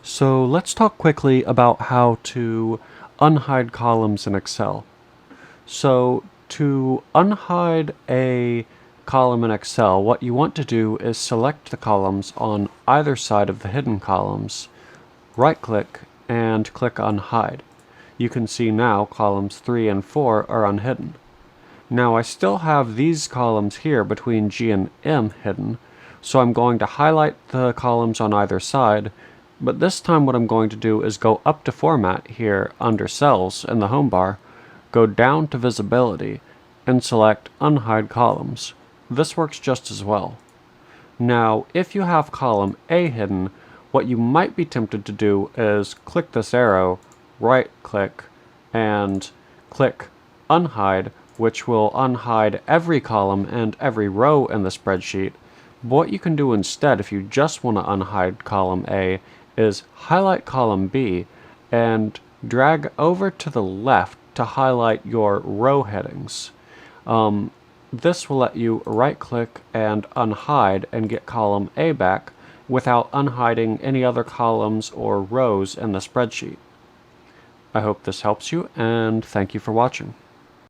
So let's talk quickly about how to unhide columns in Excel. So to unhide a column in Excel, what you want to do is select the columns on either side of the hidden columns, right-click, and click Unhide. You can see now columns 3 and 4 are unhidden. Now I still have these columns here between G and M hidden, so I'm going to highlight the columns on either side, but this time what I'm going to do is go up to Format here under Cells in the home bar, go down to Visibility, and select Unhide Columns. This works just as well. Now, if you have column A hidden, what you might be tempted to do is click this arrow, right-click, and click Unhide, which will unhide every column and every row in the spreadsheet. But what you can do instead, if you just want to unhide column A, is highlight column B and drag over to the left to highlight your row headings. This will let you right-click and unhide and get column A back without unhiding any other columns or rows in the spreadsheet. I hope this helps you, and thank you for watching.